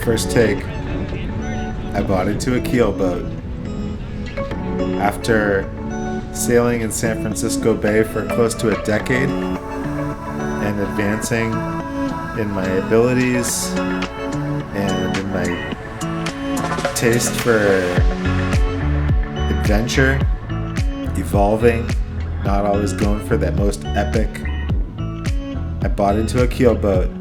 first take, I bought into a Keelboat. After sailing in San Francisco Bay for close to a decade and advancing in my abilities and in my taste for adventure, evolving, not always going for that most epic, I bought into a Keelboat.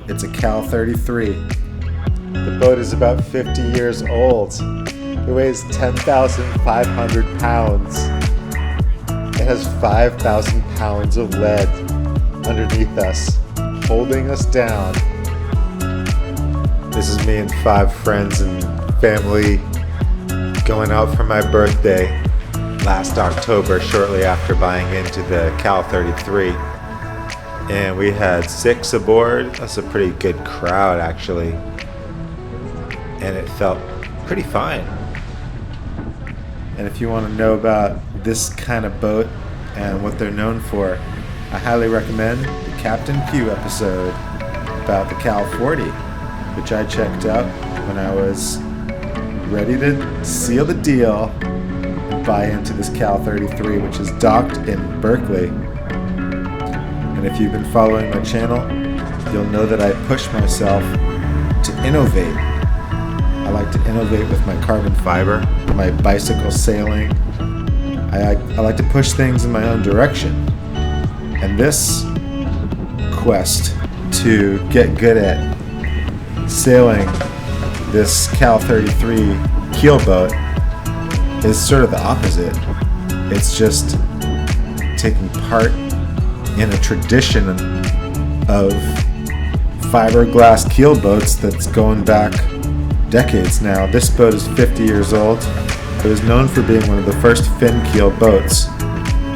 It's a Cal 33. The boat is about 50 years old. It weighs 10,500 pounds. It has 5,000 pounds of lead underneath us, holding us down. This is me and 5 friends and family going out for my birthday last October, shortly after buying into the Cal 33. And we had 6 aboard. That's a pretty good crowd, actually. And it felt pretty fine. And if you want to know about this kind of boat and what they're known for, I highly recommend the Captain Q episode about the Cal 40, which I checked out when I was ready to seal the deal and buy into this Cal 33, which is docked in Berkeley. And if you've been following my channel, you'll know that I push myself to innovate. I like to innovate with my carbon fiber, my bicycle sailing. I like to push things in my own direction. And this quest to get good at sailing this Cal 33 Keelboat is sort of the opposite. It's just taking part in a tradition of fiberglass keelboats that's going back decades now. This boat is 50 years old. It was known for being one of the first fin keel boats,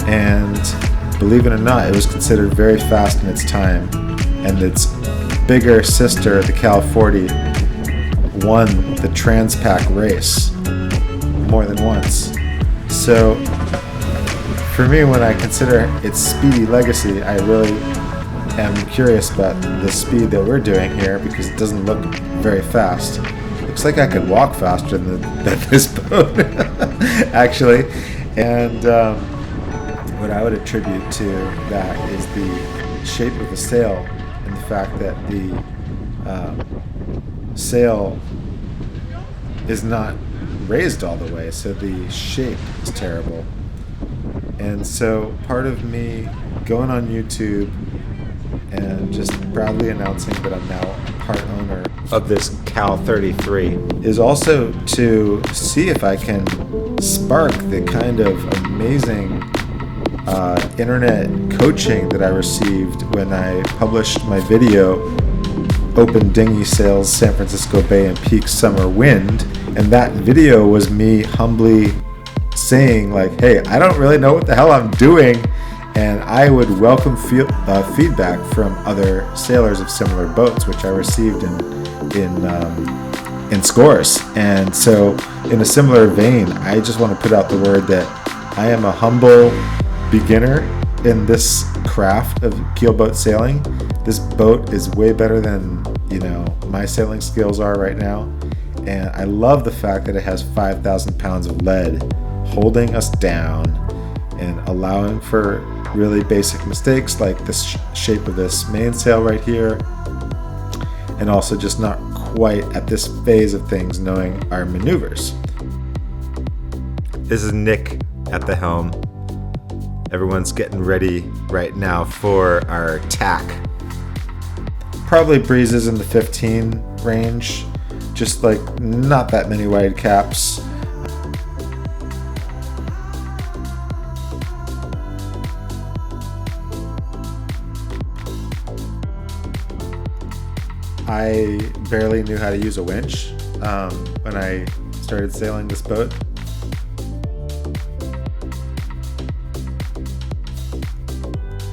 and believe it or not, it was considered very fast in its time, and its bigger sister, the Cal 40, won the Transpac race more than once. So for me, when I consider its speedy legacy, I really am curious about the speed that we're doing here, because it doesn't look very fast. Looks like I could walk faster than this boat, actually. And what I would attribute to that is the shape of the sail, and the fact that the sail is not raised all the way, so the shape is terrible. And so part of me going on YouTube and just proudly announcing that I'm now part owner of this Cal 33 is also to see if I can spark the kind of amazing internet coaching that I received when I published my video, Open Dinghy Sails San Francisco Bay and Peak Summer Wind. And that video was me humbly saying, like, hey, I don't really know what the hell I'm doing, and I would welcome feedback from other sailors of similar boats, which I received in scores. And so in a similar vein, I just want to put out the word that I am a humble beginner in this craft of keelboat sailing. This boat is way better than, my sailing skills are right now. And I love the fact that it has 5,000 pounds of lead holding us down and allowing for really basic mistakes like the shape of this mainsail right here, and also just not quite at this phase of things knowing our maneuvers. This is Nick at the helm. Everyone's getting ready right now for our tack. Probably breezes in the 15 range, just like not that many wide caps. I barely knew how to use a winch when I started sailing this boat.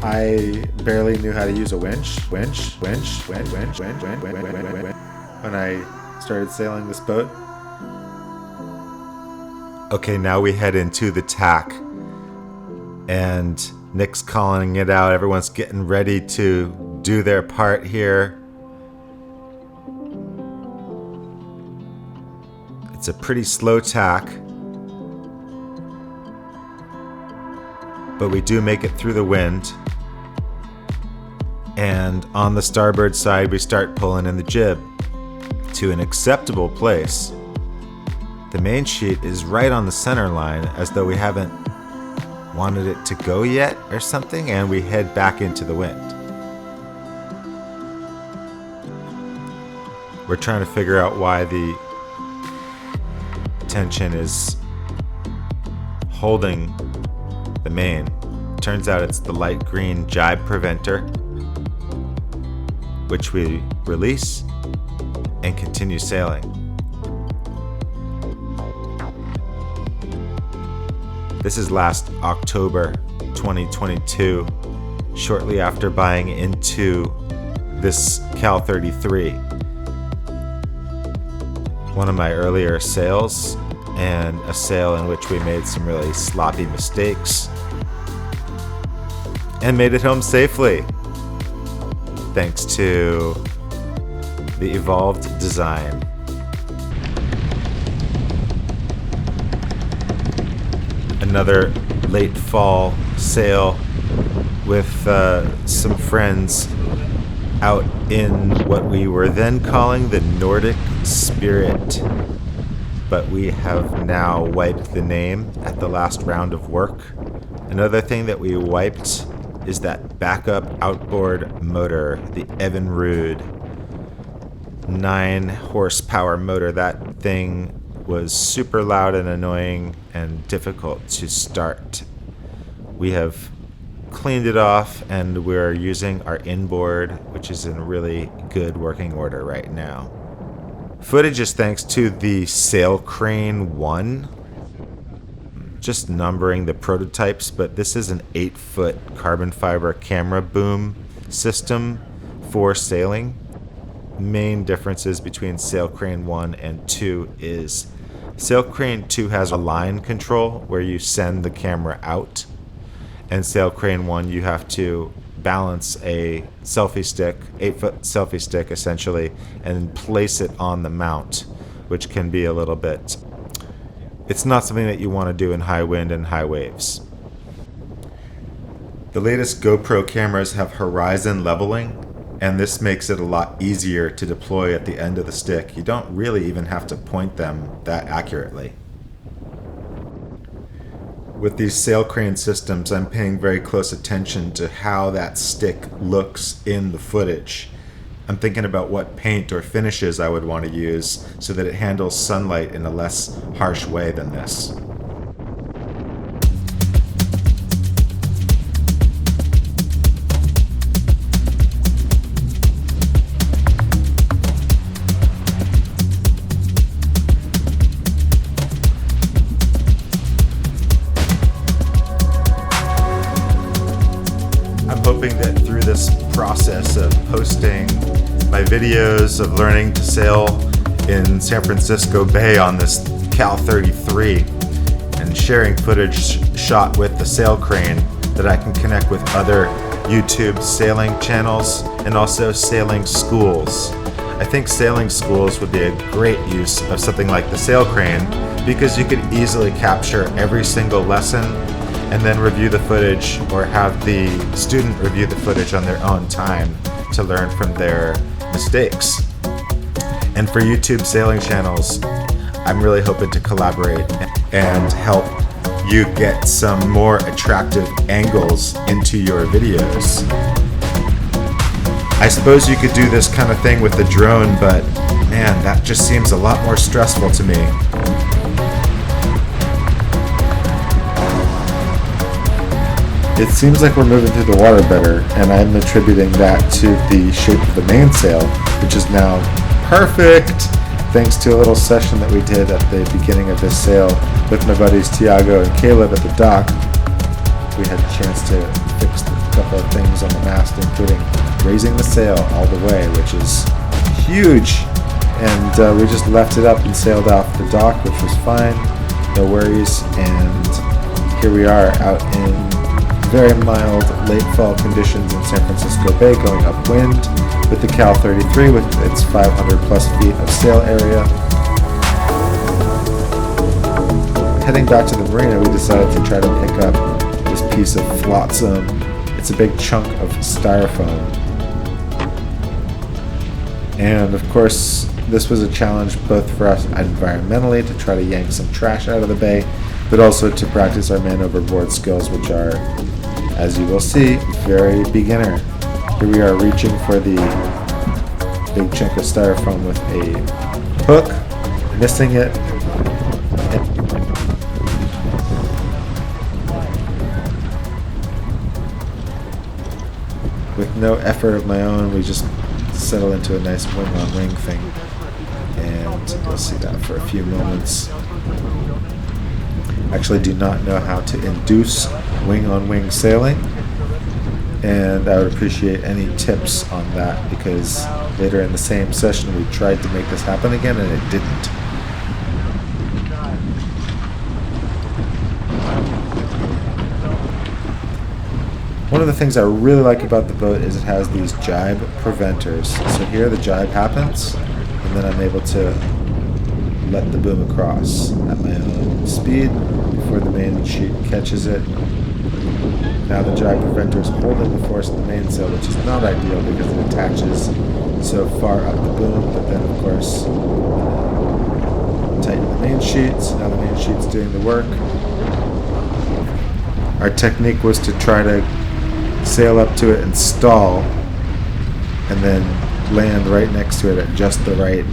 I barely knew how to use a winch when I started sailing this boat. Okay, now we head into the tack, and Nick's calling it out. Everyone's getting ready to do their part here. It's a pretty slow tack, but we do make it through the wind. And on the starboard side, we start pulling in the jib to an acceptable place. The main sheet is right on the center line, as though we haven't wanted it to go yet or something, and we head back into the wind. We're trying to figure out why the tension is holding the main. Turns out it's the light green jibe preventer, which we release and continue sailing. This is last October 2022, shortly after buying into this Cal 33. One of my earlier sales, and a sale in which we made some really sloppy mistakes and made it home safely, thanks to the evolved design. Another late fall sail with some friends out in what we were then calling the Nordic Spirit, but we have now wiped the name at the last round of work. Another thing that we wiped is that backup outboard motor, the Evinrude 9 horsepower motor. That thing was super loud and annoying and difficult to start. We have cleaned it off, and we're using our inboard, which is in really good working order right now. Footage is thanks to the Sail Crane 1. Just numbering the prototypes, but this is an 8-foot carbon fiber camera boom system for sailing. Main differences between Sail Crane 1 and 2 is Sail Crane 2 has a line control where you send the camera out, and Sail Crane 1 you have to balance a selfie stick, 8-foot selfie stick essentially, and place it on the mount, which can be a little bit... It's not something that you want to do in high wind and high waves. The latest GoPro cameras have horizon leveling, and this makes it a lot easier to deploy at the end of the stick. You don't really even have to point them that accurately. With these Sail Crane systems, I'm paying very close attention to how that stick looks in the footage. I'm thinking about what paint or finishes I would want to use so that it handles sunlight in a less harsh way than this. I'm hoping that through this process of posting my videos of learning to sail in San Francisco Bay on this Cal 33 and sharing footage shot with the Sail Crane, that I can connect with other YouTube sailing channels and also sailing schools. I think sailing schools would be a great use of something like the Sail Crane, because you could easily capture every single lesson and then review the footage, or have the student review the footage on their own time to learn from their mistakes. And for YouTube sailing channels, I'm really hoping to collaborate and help you get some more attractive angles into your videos. I suppose you could do this kind of thing with the drone, but man, that just seems a lot more stressful to me. It seems like we're moving through the water better, and I'm attributing that to the shape of the mainsail, which is now perfect, thanks to a little session that we did at the beginning of this sail with my buddies Tiago and Caleb at the dock. We had a chance to fix a couple of things on the mast, including raising the sail all the way, which is huge, and we just left it up and sailed off the dock, which was fine, no worries, and here we are out in very mild late fall conditions in San Francisco Bay, going upwind with the Cal 33 with its 500 plus feet of sail area. heading back to the marina, we decided to try to pick up this piece of flotsam. It's a big chunk of styrofoam. And of course, this was a challenge both for us environmentally to try to yank some trash out of the bay, but also to practice our man overboard skills, which are, as you will see, very beginner. Here we are reaching for the big chunk of styrofoam with a hook, missing it. With no effort of my own, we just settle into a nice wing-on-wing thing, and you'll see that for a few moments. I actually do not know how to induce wing-on-wing sailing, and I would appreciate any tips on that, because later in the same session we tried to make this happen again and it didn't. One of the things I really like about the boat is it has these jibe preventers. So here the jibe happens, and then I'm able to let the boom across at my own speed before the main sheet catches it. Now the jibe preventer is holding the force of the mainsail, which is not ideal because it attaches so far up the boom, but then of course tighten the main sheet, so now the main sheet's doing the work. Our technique was to try to sail up to it and stall, and then land right next to it at just the right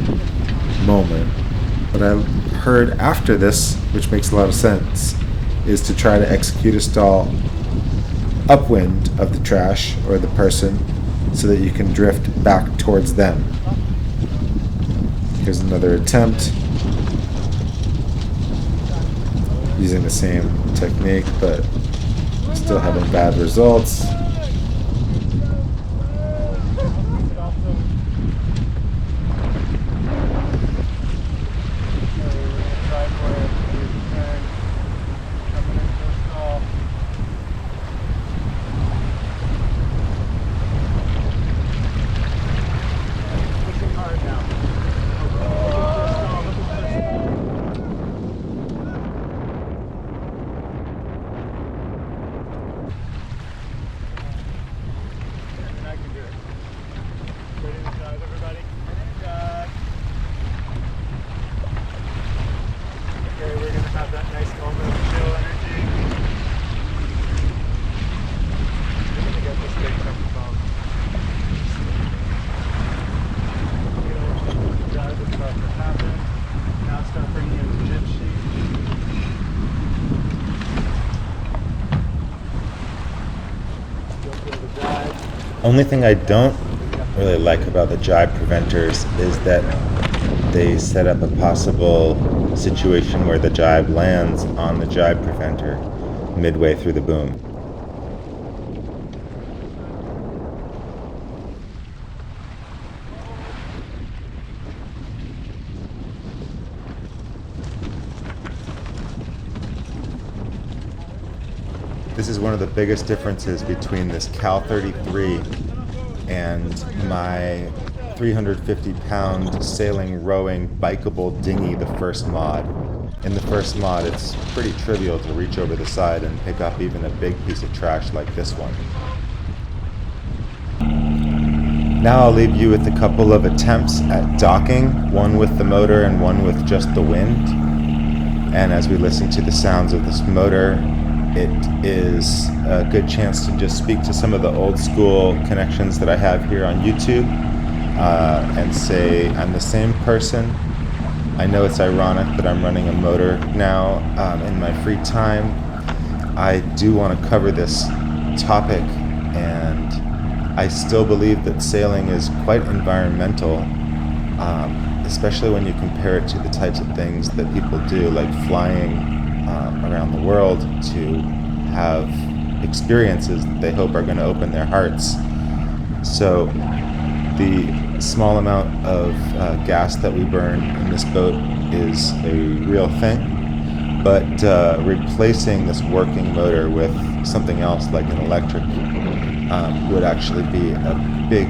moment. What I heard after this, which makes a lot of sense, is to try to execute a stall upwind of the trash or the person so that you can drift back towards them. Here's another attempt using the same technique, but still having bad results. Only thing I don't really like about the jibe preventers is that they set up a possible situation where the jibe lands on the jibe preventer midway through the boom. This is one of the biggest differences between this Cal 33 and my 350-pound sailing, rowing, bikeable dinghy, the first mod. In the first mod, it's pretty trivial to reach over the side and pick up even a big piece of trash like this one. Now I'll leave you with a couple of attempts at docking, one with the motor and one with just the wind. And as we listen to the sounds of this motor, it is a good chance to just speak to some of the old school connections that I have here on YouTube and say I'm the same person. I know it's ironic that I'm running a motor now in my free time. I do want to cover this topic, and I still believe that sailing is quite environmental, especially when you compare it to the types of things that people do, like flying around the world to have experiences that they hope are going to open their hearts. So the small amount of gas that we burn in this boat is a real thing, but replacing this working motor with something else like an electric would actually be a big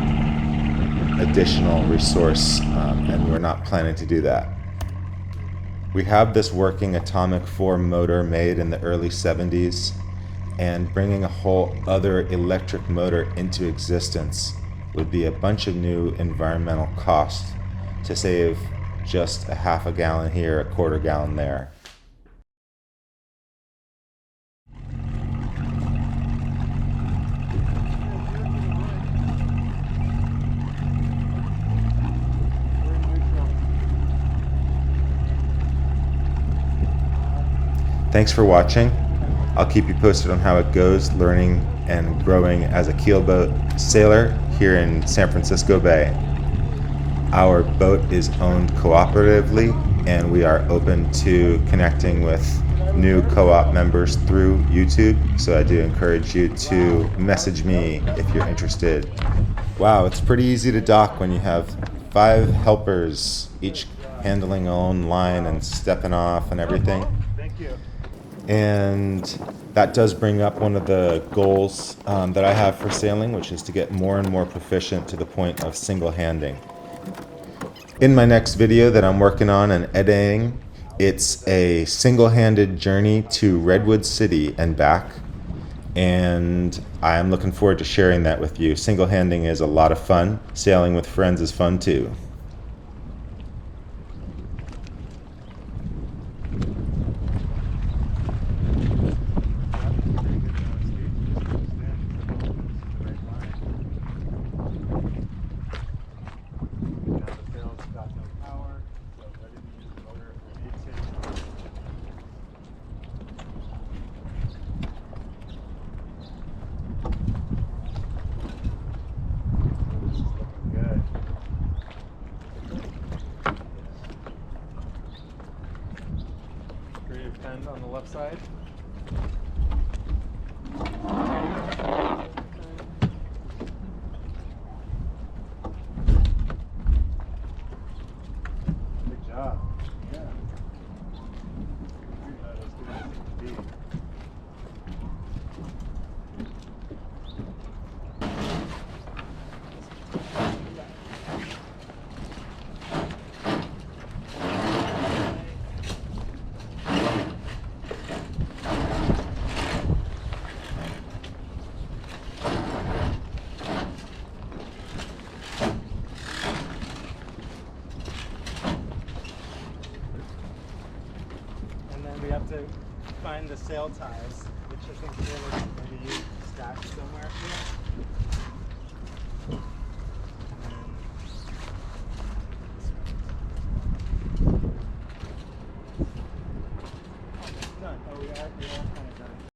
additional resource, and we're not planning to do that. We have this working atomic 4 motor made in the early 70s, and bringing a whole other electric motor into existence would be a bunch of new environmental costs to save just a half a gallon here, a quarter gallon there. Thanks for watching. I'll keep you posted on how it goes learning and growing as a keelboat sailor here in San Francisco Bay. Our boat is owned cooperatively, and we are open to connecting with new co-op members through YouTube, so I do encourage you to message me if you're interested. Wow, it's pretty easy to dock when you have 5 helpers, each handling their own line and stepping off and everything. Thank you. And that does bring up one of the goals that I have for sailing, which is to get more and more proficient to the point of single handing. In my next video that I'm working on and editing, it's a single-handed journey to Redwood City and back, and I'm looking forward to sharing that with you. Single-handing is a lot of fun. Sailing with friends is fun too. Creative 10 on the left side. Good job. Yeah. Let's do this. And then we have to find the sail ties, which I think here maybe you stashed somewhere here. Done. Oh, we are kind of done.